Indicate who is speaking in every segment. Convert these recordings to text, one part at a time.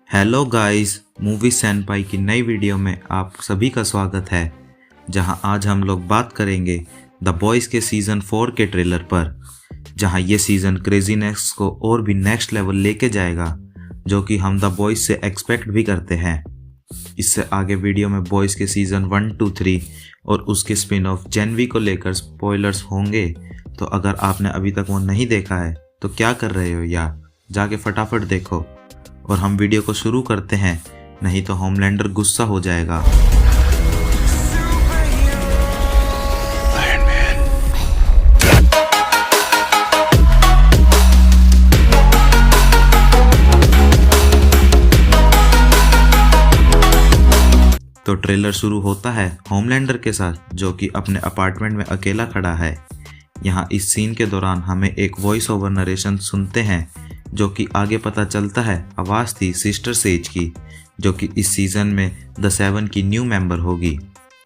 Speaker 1: Hello guys, movie सैनपाई की नई video में आप सभी का स्वागत है। जहां आज हम लोग बात करेंगे द बॉयज़ के सीज़न 4 के ट्रेलर पर, जहां ये सीज़न क्रेजीनेस को और भी नेक्स्ट लेवल लेके जाएगा, जो कि हम द बॉयज़ से एक्सपेक्ट भी करते हैं। इससे आगे वीडियो में बॉयज़ के सीज़न 1, 2, 3 और उसके स्पिन ऑफ जेन वी को लेकर स्पॉयलर्स होंगे। तो अगर आपने अभी तक वो नहीं देखा है तो क्या कर रहे हो यार, जाके फटाफट देखो। और हम वीडियो को शुरू करते हैं, नहीं तो होमलैंडर गुस्सा हो जाएगा। तो ट्रेलर शुरू होता है होमलैंडर के साथ, जो कि अपने अपार्टमेंट में अकेला खड़ा है। यहाँ इस सीन के दौरान हमें एक वॉइस ओवर नरेशन सुनते हैं, जो कि आगे पता चलता है आवाज़ थी सिस्टर सेज की, जो कि इस सीज़न में द 7 की न्यू मेंबर होगी।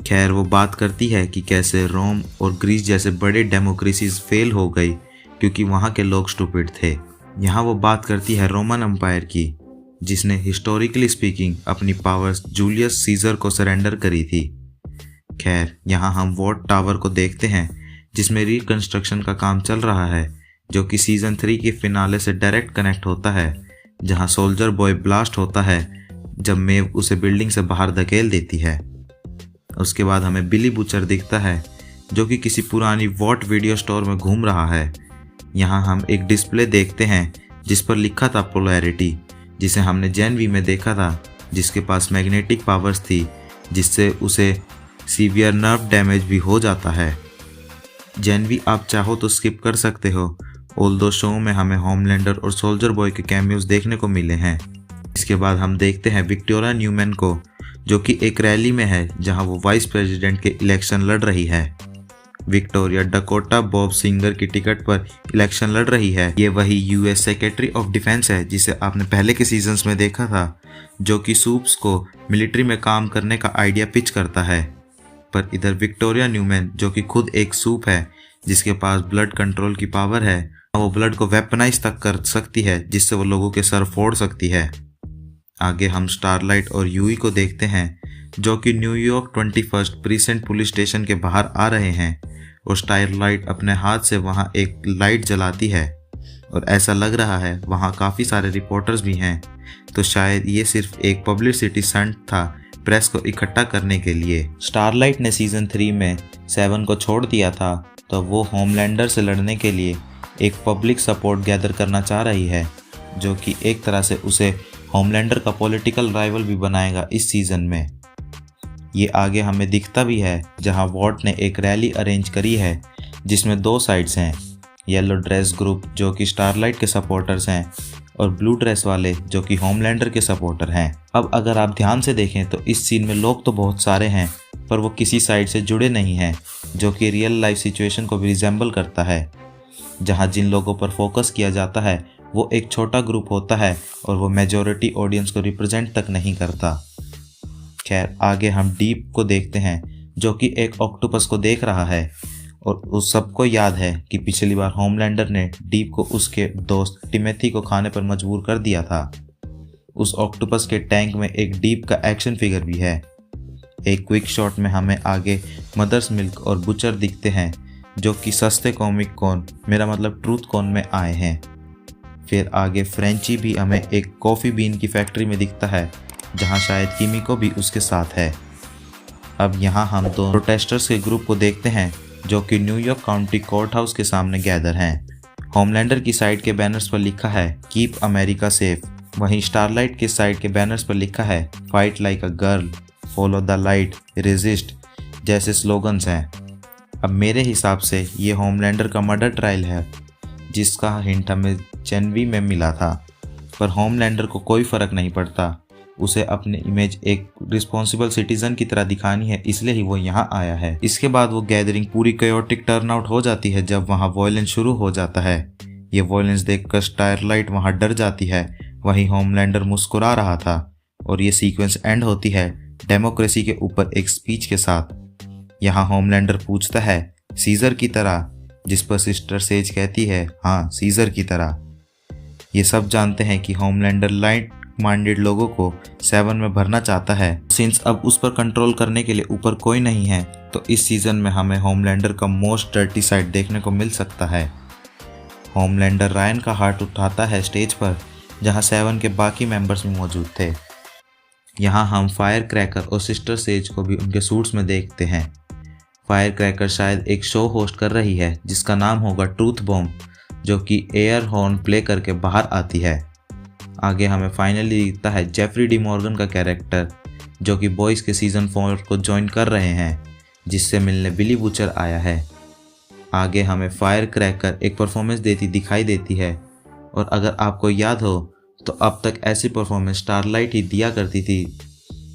Speaker 1: खैर, वो बात करती है कि कैसे रोम और ग्रीस जैसे बड़े डेमोक्रेसीज फेल हो गई क्योंकि वहाँ के लोग स्टूपिड थे। यहाँ वो बात करती है रोमन एम्पायर की, जिसने हिस्टोरिकली स्पीकिंग अपनी पावर्स जूलियस सीजर को सरेंडर करी थी। खैर, यहाँ हम वॉट टावर को देखते हैं, जिसमें रिकंस्ट्रक्शन का काम चल रहा है, जो कि सीज़न 3 के फिनाले से डायरेक्ट कनेक्ट होता है, जहां सोल्जर बॉय ब्लास्ट होता है जब मेव उसे बिल्डिंग से बाहर धकेल देती है। उसके बाद हमें बिली बुचर दिखता है, जो कि किसी पुरानी वॉट वीडियो स्टोर में घूम रहा है। यहाँ हम एक डिस्प्ले देखते हैं जिस पर लिखा था पोलैरिटी, जिसे हमने जेन वी में देखा था, जिसके पास मैग्नेटिक पावर्स थी, जिससे उसे सीवियर नर्व डैमेज भी हो जाता है। जेन वी आप चाहो तो स्किप कर सकते हो, ऑल्दो शो में हमें होमलैंडर और सोल्जर बॉय के कैमियोज देखने को मिले हैं। इसके बाद हम देखते हैं विक्टोरिया न्यूमैन को, जो कि एक रैली में है जहां वो वाइस प्रेसिडेंट के इलेक्शन लड़ रही है। विक्टोरिया डकोटा बॉब सिंगर की टिकट पर इलेक्शन लड़ रही है। ये वही यूएस सेक्रेटरी ऑफ डिफेंस है जिसे आपने पहले के सीजन्स में देखा था, जो कि सूप्स को मिलिट्री में काम करने का आइडिया पिच करता है। पर इधर विक्टोरिया न्यूमैन, जो कि खुद एक सूप है जिसके पास ब्लड कंट्रोल की पावर है, वो ब्लड को वेपनाइज तक कर सकती है, जिससे वो लोगों के सर फोड़ सकती है। आगे हम स्टारलाइट और यूई को देखते हैं, जो कि न्यूयॉर्क 21 प्रीसेंट पुलिस स्टेशन के बाहर आ रहे हैं, और स्टारलाइट अपने हाथ से वहाँ एक लाइट जलाती है, और ऐसा लग रहा है वहाँ काफ़ी सारे रिपोर्टर्स भी हैं। तो शायद ये सिर्फ एक पब्लिसिटी स्टंट था प्रेस को इकट्ठा करने के लिए। स्टारलाइट ने सीज़न 3 में 7 को छोड़ दिया था, तो वो होमलैंडर से लड़ने के लिए एक पब्लिक सपोर्ट गैदर करना चाह रही है, जो कि एक तरह से उसे होमलैंडर का पॉलिटिकल राइवल भी बनाएगा इस सीज़न में। ये आगे हमें दिखता भी है, जहां वॉट ने एक रैली अरेंज करी है जिसमें 2 साइड्स हैं, येलो ड्रेस ग्रुप जो कि स्टारलाइट के सपोर्टर्स हैं, और ब्लू ड्रेस वाले जो कि होमलैंडर के सपोर्टर हैं। अब अगर आप ध्यान से देखें तो इस सीन में लोग तो बहुत सारे हैं, पर वो किसी साइड से जुड़े नहीं हैं, जो कि रियल लाइफ सिचुएशन को भी रिजेंबल करता है। जहां जिन लोगों पर फोकस किया जाता है वो एक छोटा ग्रुप होता है, और वो मेजॉरिटी ऑडियंस को रिप्रेजेंट तक नहीं करता। खैर, आगे हम डीप को देखते हैं, जो कि एक ऑक्टोपस को देख रहा है, और उस सबको याद है कि पिछली बार होमलैंडर ने डीप को उसके दोस्त टिमोथी को खाने पर मजबूर कर दिया था। उस ऑक्टोपस के टैंक में एक डीप का एक्शन फिगर भी है। एक क्विक शॉट में हमें आगे मदर्स मिल्क और बुचर दिखते हैं, जो कि सस्ते कॉमिक कॉन, मेरा मतलब ट्रूथ कॉन में आए हैं। फिर आगे फ्रेंची भी हमें एक कॉफ़ी बीन की फैक्ट्री में दिखता है, जहां शायद किमिको भी उसके साथ है। अब यहाँ हम 2 प्रोटेस्टर्स के ग्रुप को देखते हैं, जो कि न्यूयॉर्क काउंटी कोर्ट हाउस के सामने गैदर हैं। होमलैंडर की साइड के बैनर्स पर लिखा है कीप अमेरिका सेफ, वहीं स्टारलाइट के साइड के बैनर्स पर लिखा है fight like a girl, follow the light, resist जैसे स्लोगन्स हैं। अब मेरे हिसाब से ये होमलैंडर का मर्डर ट्रायल है, जिसका हिंट हमें जेन वी में मिला था, पर होमलैंडर को कोई फ़र्क नहीं पड़ता। उसे अपनी इमेज एक रिस्पॉन्सिबल सिटीज़न की तरह दिखानी है, इसलिए ही वो यहाँ आया है। इसके बाद वो गैदरिंग पूरी कायोटिक टर्न आउट हो जाती है, जब वहाँ वॉयलेंस शुरू हो जाता है। ये वॉयलेंस देखकर स्टारलाइट वहाँ डर जाती है, वहीं होमलैंडर मुस्कुरा रहा था, और ये सीक्वेंस एंड होती है डेमोक्रेसी के ऊपर एक स्पीच के साथ। यहाँ होमलैंडर पूछता है सीजर की तरह, जिस पर सिस्टर सेज कहती है हाँ सीजर की तरह। ये सब जानते हैं कि होमलैंडर लाइट माइंडेड लोगों को 7 में भरना चाहता है। सिंस अब उस पर कंट्रोल करने के लिए ऊपर कोई नहीं है, तो इस सीज़न में हमें होमलैंडर का मोस्ट डर्टी साइड देखने को मिल सकता है। होमलैंडर रायन का हार्ट उठाता है स्टेज पर, जहां 7 के बाकी मेंबर्स भी मौजूद थे। यहाँ हम फायर क्रैकर और सिस्टर सेज को भी उनके सूट्स में देखते हैं। फायर क्रैकर शायद एक शो होस्ट कर रही है जिसका नाम होगा ट्रूथ बॉम्ब, जो कि एयर हॉर्न प्ले करके बाहर आती है। आगे हमें फाइनली दिखता है जेफरी डी मॉर्गन का कैरेक्टर, जो कि बॉयज़ के सीज़न 4 को ज्वाइन कर रहे हैं, जिससे मिलने बिली बुचर आया है। आगे हमें फायर क्रैकर एक परफॉर्मेंस देती दिखाई देती है, और अगर आपको याद हो तो अब तक ऐसी परफॉर्मेंस स्टारलाइट ही दिया करती थी,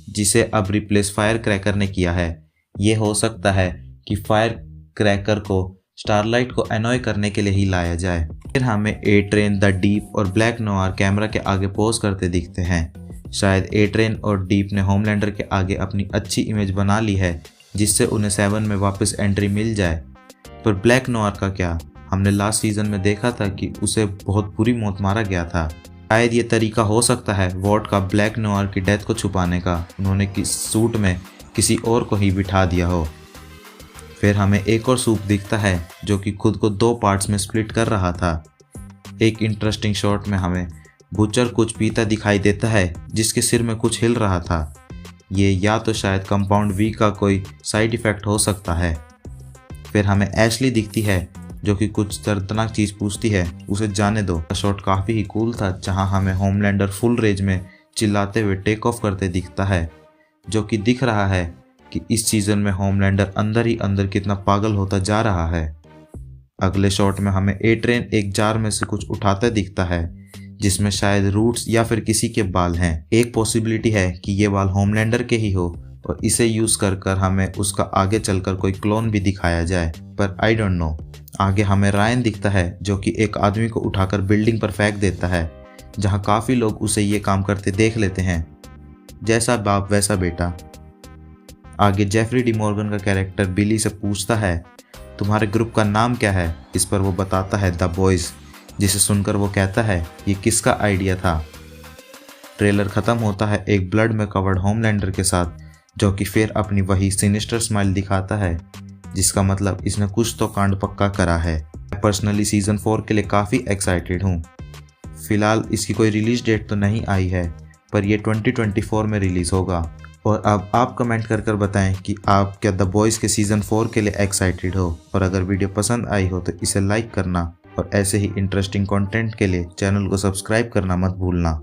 Speaker 1: जिसे अब रिप्लेस फायर क्रैकर ने किया है। ये हो सकता है कि फायर क्रैकर को स्टारलाइट को एनॉय करने के लिए ही लाया जाए। फिर हमें ए ट्रेन, द डीप और ब्लैक नोआर कैमरा के आगे पोज करते दिखते हैं। शायद ए ट्रेन और डीप ने होमलैंडर के आगे अपनी अच्छी इमेज बना ली है, जिससे उन्हें 7 में वापस एंट्री मिल जाए। पर ब्लैक नोआर का क्या? हमने लास्ट सीजन में देखा था कि उसे बहुत बुरी मौत मारा गया था। शायद ये तरीका हो सकता है वॉर्ड का ब्लैक नोआर की डेथ को छुपाने का। उन्होंने किस सूट में किसी और को ही बिठा दिया हो। फिर हमें एक और सूप दिखता है जो कि खुद को 2 पार्ट्स में स्प्लिट कर रहा था। एक इंटरेस्टिंग शॉट में हमें बुचर कुछ पीता दिखाई देता है, जिसके सिर में कुछ हिल रहा था। ये या तो शायद कंपाउंड वी का कोई साइड इफ़ेक्ट हो सकता है। फिर हमें एशली दिखती है जो कि कुछ दर्दनाक चीज़ पूछती है, उसे जाने दो। शॉट काफ़ी ही कूल था, जहां हमें होमलैंडर फुल रेज में चिल्लाते हुए टेक ऑफ करते दिखता है, जो कि दिख रहा है कि इस सीज़न में होमलैंडर अंदर ही अंदर कितना पागल होता जा रहा है। अगले शॉट में हमें ए ट्रेन एक जार में से कुछ उठाता दिखता है, जिसमें शायद रूट्स या फिर किसी के बाल हैं। एक पॉसिबिलिटी है कि ये बाल होमलैंडर के ही हो और इसे यूज़ कर हमें उसका आगे चलकर कोई क्लोन भी दिखाया जाए, पर आई डोंट नो। आगे हमें रायन दिखता है जो कि एक आदमी को उठाकर बिल्डिंग पर फेंक देता है, जहां काफ़ी लोग उसे ये काम करते देख लेते हैं। जैसा बाप वैसा बेटा। आगे जेफरी डी मॉर्गन का कैरेक्टर बिली से पूछता है, तुम्हारे ग्रुप का नाम क्या है? इस पर वो बताता है द बॉयज़, जिसे सुनकर वो कहता है ये किसका आइडिया था। ट्रेलर ख़त्म होता है एक ब्लड में कवर्ड होमलैंडर के साथ, जो कि फिर अपनी वही सिनिस्टर स्माइल दिखाता है, जिसका मतलब इसने कुछ तो कांड पक्का करा है। मैं पर्सनली सीज़न 4 के लिए काफ़ी एक्साइटेड हूँ। फिलहाल इसकी कोई रिलीज डेट तो नहीं आई है, पर यह 2024 में रिलीज़ होगा। और अब आप कमेंट कर बताएं कि आप क्या द बॉयज़ के सीज़न 4 के लिए एक्साइटेड हो। और अगर वीडियो पसंद आई हो तो इसे लाइक करना, और ऐसे ही इंटरेस्टिंग कंटेंट के लिए चैनल को सब्सक्राइब करना मत भूलना।